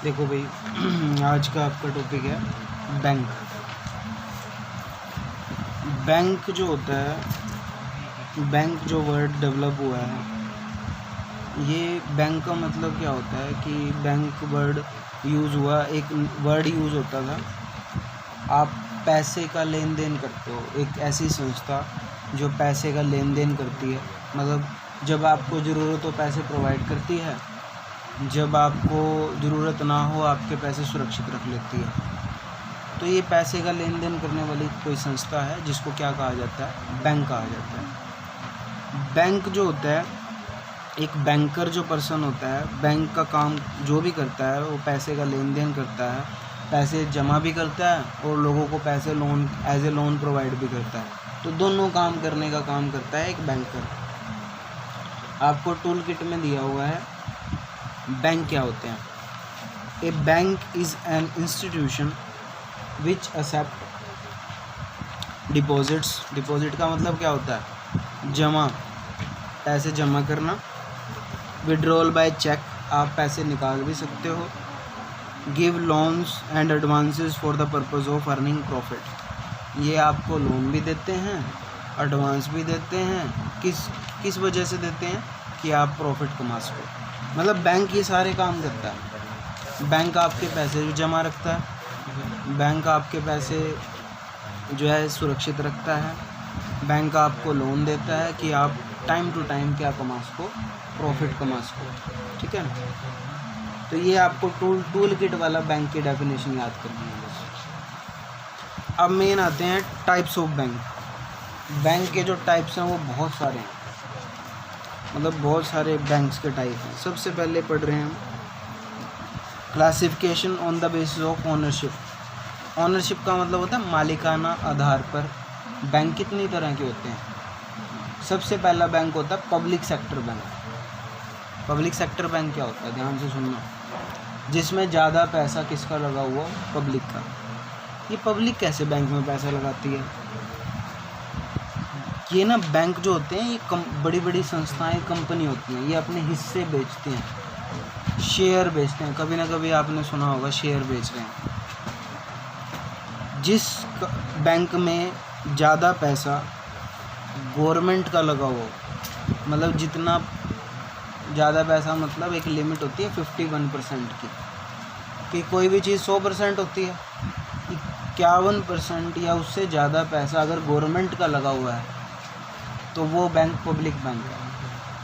देखो भाई आज का आपका टॉपिक है बैंक। बैंक जो होता है, बैंक जो वर्ड डेवलप हुआ है, ये बैंक का मतलब क्या होता है कि बैंक वर्ड यूज़ हुआ, एक वर्ड यूज़ होता था, आप पैसे का लेन देन करते हो, एक ऐसी संस्था जो पैसे का लेन देन करती है, मतलब जब आपको ज़रूरत हो पैसे प्रोवाइड करती है, जब आपको ज़रूरत ना हो आपके पैसे सुरक्षित रख लेती है। तो ये पैसे का लेन देन करने वाली कोई संस्था है जिसको क्या कहा जाता है, बैंक कहा जाता है। बैंक जो होता है, एक बैंकर जो पर्सन होता है, बैंक का काम जो भी करता है वो पैसे का लेन देन करता है, पैसे जमा भी करता है और लोगों को पैसे loan as a loan provide भी करता है। तो दोनों काम करने का काम करता है एक बैंकर। आपको टूल किट में दिया हुआ है बैंक क्या होते हैं। A bank is an institution which accept deposits. Deposit का मतलब क्या होता है, जमा, पैसे जमा करना। विड्रॉल बाय चेक, आप पैसे निकाल भी सकते हो। Give loans and advances for the purpose of earning profit, ये आपको लोन भी देते हैं, एडवांस भी देते हैं। किस वजह से देते हैं कि आप प्रॉफिट कमा सको। मतलब बैंक ये सारे काम करता है। बैंक आपके पैसे भी जमा रखता है, बैंक आपके पैसे जो है सुरक्षित रखता है, बैंक आपको लोन देता है कि आप टाइम टू टाइम क्या कमा सको, प्रॉफिट कमा सको। ठीक है ना। तो ये आपको टूल किट वाला बैंक की डेफिनेशन याद करनी है बस। अब मेन आते हैं टाइप्स ऑफ बैंक। बैंक के जो टाइप्स हैं वो बहुत सारे हैं, मतलब बहुत सारे बैंक्स के टाइप हैं। सबसे पहले पढ़ रहे हैं हम classification on the basis of ownership. Ownership का मतलब होता है मालिकाना आधार पर बैंक कितनी तरह के होते हैं। सबसे पहला बैंक होता है public sector bank. Public sector bank क्या होता है, ध्यान से सुनना। जिसमें ज़्यादा पैसा किसका लगा हुआ, पब्लिक का। ये पब्लिक कैसे बैंक में पैसा लगाती है, ये ना बैंक जो होते हैं ये बड़ी बड़ी संस्थाएं, कंपनी होती हैं, ये अपने हिस्से बेचते हैं, शेयर बेचते हैं। कभी ना कभी आपने सुना होगा शेयर बेच रहे हैं। जिस बैंक में ज़्यादा पैसा गवर्नमेंट का लगा हुआ, मतलब जितना ज़्यादा पैसा, मतलब एक लिमिट होती है 51% की, कि कोई भी चीज़ 100% होती है, 51% या उससे ज़्यादा पैसा अगर गवर्नमेंट का लगा हुआ है तो वो बैंक पब्लिक बैंक है।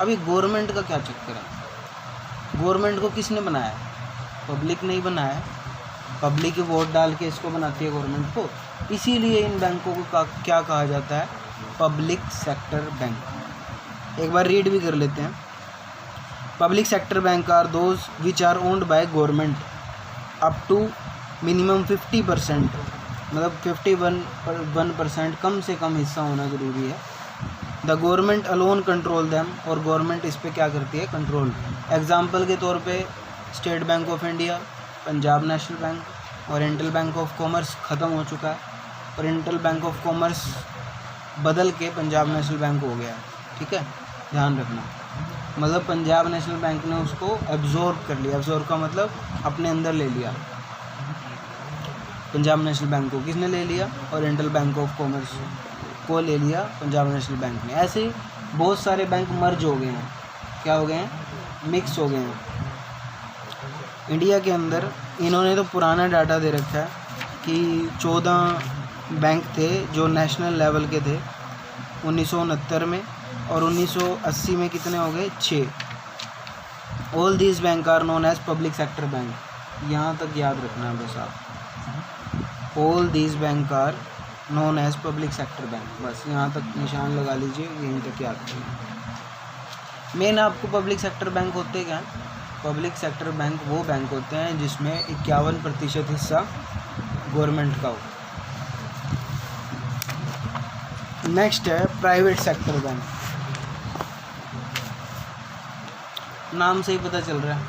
अभी गवर्नमेंट का क्या चक्कर है, गवर्नमेंट को किसने बनाया, पब्लिक नहीं बनाया है। पब्लिक ही वोट डाल के इसको बनाती है गवर्नमेंट को, इसीलिए इन बैंकों को क्या कहा जाता है, पब्लिक सेक्टर बैंक। एक बार रीड भी कर लेते हैं। Public sector bank are those which are owned by government up to minimum 50%, मतलब 51% कम से कम हिस्सा होना ज़रूरी है। The government alone control them, और गवर्नमेंट इस पर क्या करती है, कंट्रोल। एग्जाम्पल के तौर पे state bank of India, Punjab national bank, oriental bank of commerce ख़त्म हो चुका है, ओरिएंटल बैंक ऑफ कॉमर्स बदल के पंजाब नेशनल बैंक हो गया है। ठीक है, ध्यान रखना। मतलब पंजाब नेशनल बैंक ने उसको एब्जॉर्ब कर लिया। एब्जॉर्ब का मतलब अपने अंदर ले लिया। पंजाब नेशनल बैंक को किसने ले लिया, ओरिएंटल बैंक ऑफ कॉमर्स को ले लिया पंजाब नेशनल बैंक ने। ऐसे बहुत सारे बैंक मर्ज हो गए हैं, क्या हो गए हैं, मिक्स हो गए हैं। इंडिया के अंदर इन्होंने तो पुराना डाटा दे रखा है कि 14 बैंक थे जो नेशनल लेवल के थे 1969 में, और 1980 में कितने हो गए, 6। All these bank are known as public sector bank. यहाँ तक याद रखना है बस आप, all these bank are known as public sector bank, बस यहाँ तक निशान लगा लीजिए, यहीं तक याद रखिए। मेन आपको पब्लिक सेक्टर बैंक होते क्या हैं, पब्लिक सेक्टर बैंक वो बैंक होते हैं जिसमें 51% हिस्सा गवर्नमेंट का हो। नेक्स्ट है प्राइवेट सेक्टर बैंक। नाम से ही पता चल रहा है,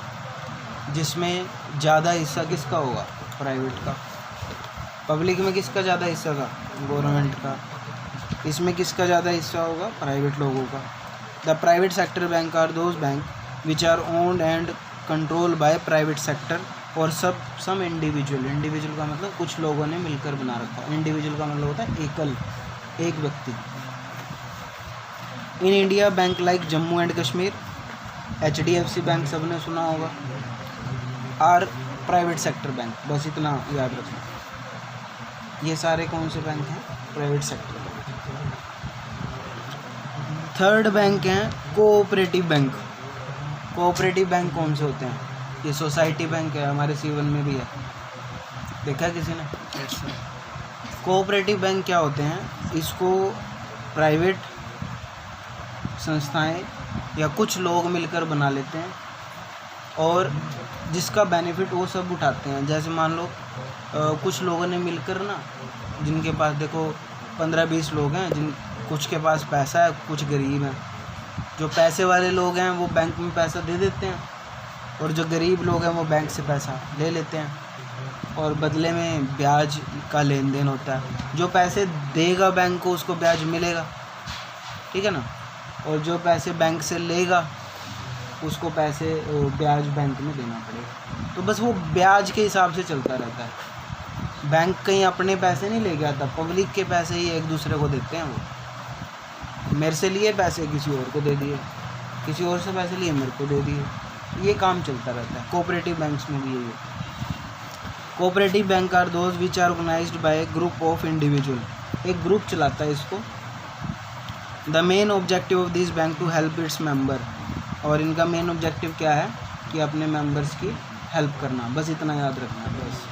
जिसमें ज़्यादा हिस्सा किसका होगा, प्राइवेट का। पब्लिक में किसका ज़्यादा हिस्सा था, गवर्नमेंट का। इसमें किसका ज़्यादा हिस्सा होगा, प्राइवेट लोगों का। The private sector bank are those bank which are owned and control by private sector और सम इंडिविजुअल का मतलब कुछ लोगों ने मिलकर बना रखा है। इंडिविजुअल का मतलब होता है एकल, एक व्यक्ति। In India bank like Jammu and Kashmir, HDFC bank सबने सुना होगा, आर प्राइवेट सेक्टर बैंक, बस इतना याद रखना। ये सारे कौन से बैंक हैं? Private sector bank. Third bank हैं कोऑपरेटिव बैंक। कोऑपरेटिव बैंक कौन से होते हैं? ये सोसाइटी बैंक है, हमारे C1 में भी है, देखा है किसी ने? कोऑपरेटिव बैंक क्या होते हैं? इसको प्राइवेट संस्थाएं या कुछ लोग मिलकर बना लेते हैं और जिसका बेनिफिट वो सब उठाते हैं। जैसे मान लो कुछ लोगों ने मिलकर ना, जिनके पास देखो 15-20 लोग हैं, जिन कुछ के पास पैसा है, कुछ गरीब हैं। जो पैसे वाले लोग हैं वो बैंक में पैसा दे देते हैं और जो गरीब लोग हैं वो बैंक से पैसा ले लेते हैं और बदले में ब्याज का लेन देन होता है। जो पैसे देगा बैंक को उसको ब्याज मिलेगा, ठीक है ना, और जो पैसे बैंक से लेगा उसको पैसे ब्याज बैंक में देना पड़ेगा। तो बस वो ब्याज के हिसाब से चलता रहता है। बैंक कहीं अपने पैसे नहीं ले गया था, पब्लिक के पैसे ही एक दूसरे को देते हैं। वो मेरे से लिए पैसे किसी और को दे दिए, किसी और से पैसे लिए मेरे को दे दिए, ये काम चलता रहता है। कोऑपरेटिव बैंक्स में भी यही है। Cooperative bank are those which are organized by group of individual, एक ग्रुप चलाता है इसको। The main objective of this bank to help its member, और इनका मेन ऑब्जेक्टिव क्या है? कि अपने मेंबर्स की हेल्प करना, बस इतना याद रखना है बस।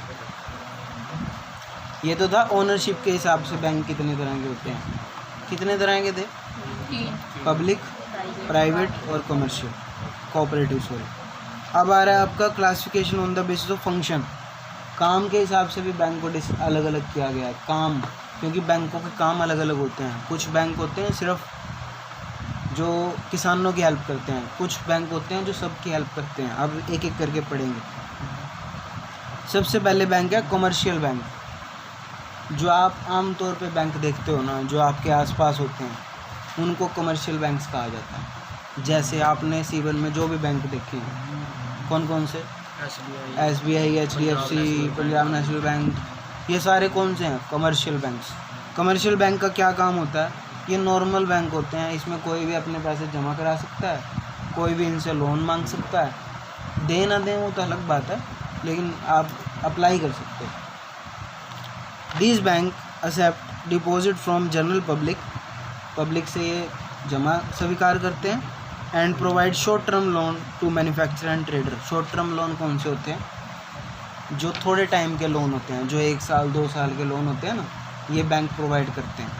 ये तो था ओनरशिप के हिसाब से बैंक कितने तरह के होते हैं। कितने तरह के थे? पब्लिक, प्राइवेट और कमर्शियल, कोऑपरेटिव, सॉरी। अब आ रहा है आपका classification on the basis of function. काम के हिसाब से भी बैंक को अलग अलग किया गया है। काम, क्योंकि बैंकों के काम अलग अलग होते हैं। कुछ बैंक होते हैं सिर्फ जो किसानों की हेल्प करते हैं, कुछ बैंक होते हैं जो सबकी हेल्प करते हैं। अब एक एक करके पढ़ेंगे। सबसे पहले बैंक है कमर्शियल बैंक। जो आप आम तौर पे बैंक देखते हो ना, जो आपके आसपास होते हैं, उनको कमर्शियल बैंक्स कहा जाता है। जैसे आपने C1 में जो भी बैंक देखे हैं, कौन कौन से? SBI, HDFC, Punjab national bank, ये सारे कौन से हैं? Commercial banks. कमर्शियल बैंक का क्या काम होता है? ये नॉर्मल बैंक होते हैं, इसमें कोई भी अपने पैसे जमा करा सकता है, कोई भी इनसे लोन मांग सकता है। दे ना दें वो तो अलग बात है, लेकिन आप अप्लाई कर सकते हो। These bank accept deposit from general public से ये जमा स्वीकार करते हैं। And provide short term loan to manufacturer and trader. Short term loan कौन से होते हैं? जो थोड़े टाइम के लोन होते हैं, जो 1 साल 2 साल के लोन होते हैं ना, ये बैंक प्रोवाइड करते हैं।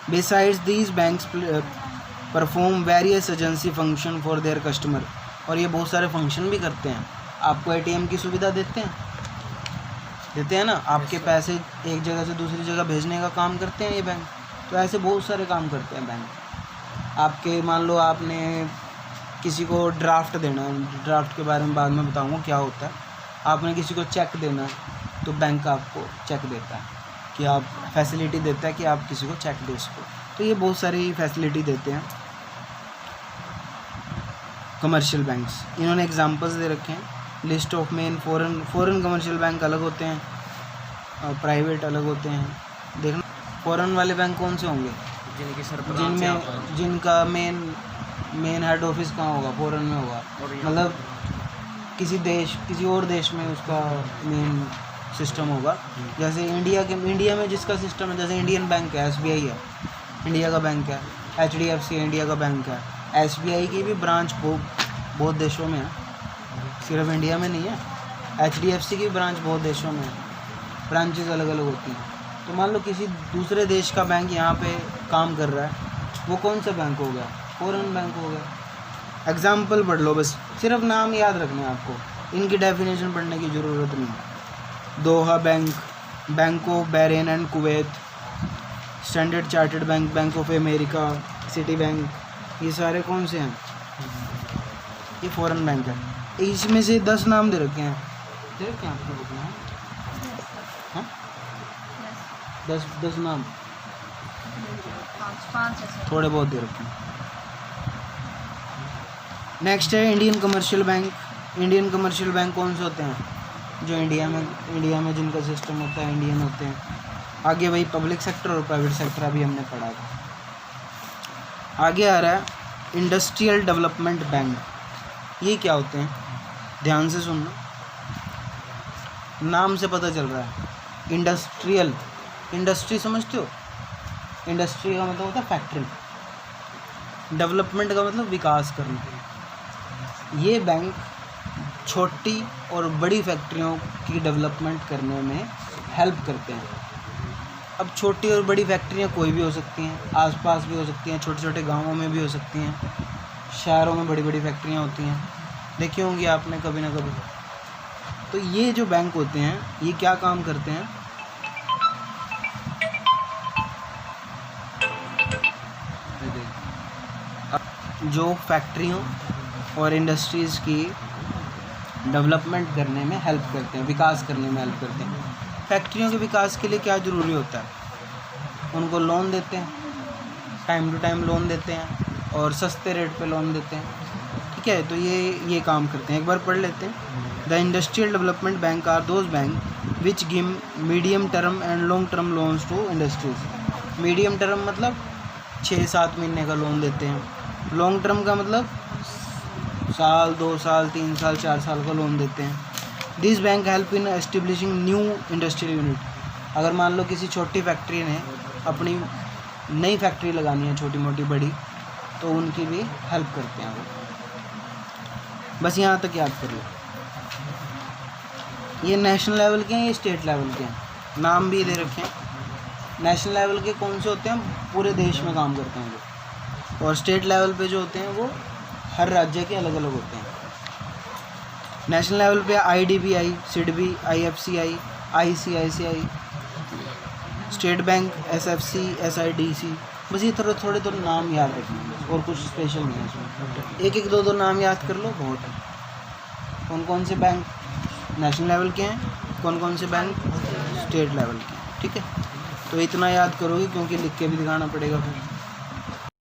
Besides these banks perform various agency function for their customer, और ये बहुत सारे फंक्शन भी करते हैं। आपको ATM की सुविधा देते हैं ना, आपके पैसे एक जगह से दूसरी जगह भेजने का काम करते हैं ये बैंक। तो ऐसे बहुत सारे काम करते हैं बैंक। आपके मान लो आपने किसी को ड्राफ्ट देना है, ड्राफ्ट के बारे में बाद में बताऊंगा क्या होता है। आपने किसी को चेक देना है तो बैंक आपको चेक देता है, कि आप फैसिलिटी देता है कि आप किसी को चेक दे सको। तो ये बहुत सारी फैसिलिटी देते हैं कमर्शियल बैंक्स। इन्होंने एग्जांपल्स दे रखे हैं। List of main foreign commercial bank अलग होते हैं और प्राइवेट अलग होते हैं। देखना फॉरेन वाले बैंक कौन से होंगे? जिनका मेन हेड ऑफिस कहाँ होगा? फॉरेन में होगा, मतलब किसी और देश में उसका मेन सिस्टम होगा। जैसे इंडिया में जिसका सिस्टम है, जैसे इंडियन बैंक है, SBI है, इंडिया का बैंक है, HDFC इंडिया का बैंक है। SBI की भी ब्रांच बहुत देशों में है, सिर्फ इंडिया में नहीं है। HDFC की ब्रांच बहुत देशों में है, ब्रांचेस अलग अलग होती हैं। तो मान लो किसी दूसरे देश का बैंक यहाँ पे काम कर रहा है, वो कौन सा बैंक हो गया? फॉरेन बैंक हो गया। एग्जाम्पल पढ़ लो, बस सिर्फ नाम याद रखना है आपको, इनकी डेफिनेशन पढ़ने की ज़रूरत नहीं है। Doha bank, bank of Bahrain and Kuwait, standard chartered bank, bank of America, Citi bank, ये सारे कौन से हैं? ये फॉरेन बैंक है। इसमें से 10 नाम दे रखे हैं, आपको बुक में? हाँ, 10 नाम, थोड़े बहुत दे रखे हैं। नेक्स्ट है Indian commercial bank. Indian commercial bank कौन से होते हैं? जो इंडिया में जिनका सिस्टम होता है इंडियन होते हैं। आगे वही पब्लिक सेक्टर और प्राइवेट सेक्टर अभी हमने पढ़ा था। आगे आ रहा है इंडस्ट्रियल डेवलपमेंट बैंक। ये क्या होते हैं? ध्यान से सुनना, नाम से पता चल रहा है इंडस्ट्रियल। इंडस्ट्री समझते हो? इंडस्ट्री का मतलब होता है फैक्ट्री, डेवलपमेंट का मतलब विकास करना। ये बैंक छोटी और बड़ी फैक्ट्रियों की डेवलपमेंट करने में हेल्प करते हैं। अब छोटी और बड़ी फैक्ट्रियाँ कोई भी हो सकती हैं, आसपास भी हो सकती हैं, छोटे छोटे गांवों में भी हो सकती हैं, शहरों में बड़ी बड़ी फैक्ट्रियाँ होती हैं, देखी होंगी आपने कभी ना कभी। तो ये जो बैंक होते हैं ये क्या काम करते हैं? जो फैक्ट्रियों और इंडस्ट्रीज़ की डेवलपमेंट करने में हेल्प करते हैं, विकास करने में हेल्प करते हैं। फैक्ट्रियों के विकास के लिए क्या ज़रूरी होता है? उनको लोन देते हैं, टाइम टू टाइम लोन देते हैं और सस्ते रेट पे लोन देते हैं। ठीक है, तो ये काम करते हैं। एक बार पढ़ लेते हैं। The industrial development bank are those bank which give medium term and long term loans to industries. Medium term मतलब 6-7 महीने का लोन देते हैं, लॉन्ग टर्म का मतलब साल, 2 साल, 3 साल, 4 साल का लोन देते हैं। This bank help in establishing new industrial unit. अगर मान लो किसी छोटी फैक्ट्री ने अपनी नई फैक्ट्री लगानी है, छोटी मोटी बड़ी, तो उनकी भी हेल्प करते हैं वो। बस यहाँ तक याद कर लो। ये नेशनल लेवल के हैं, ये स्टेट लेवल के हैं, नाम भी दे रखे हैं। नेशनल लेवल के कौन से होते हैं? पूरे देश में काम करते हैं वो। और स्टेट लेवल पे जो होते हैं वो हर राज्य के अलग अलग होते हैं। नेशनल लेवल पे IDBI, SIDBI, IFCI, ICICI, state bank, SFC, SIDC। बस ये थोड़े नाम याद रखना, और कुछ स्पेशल नहीं है इसमें। एक 2 नाम याद कर लो, बहुत है। कौन कौन से बैंक नेशनल लेवल के हैं, कौन कौन से बैंक स्टेट लेवल के हैं। ठीक है, तो इतना याद करोगे क्योंकि लिख के भी दिखाना पड़ेगा फिर।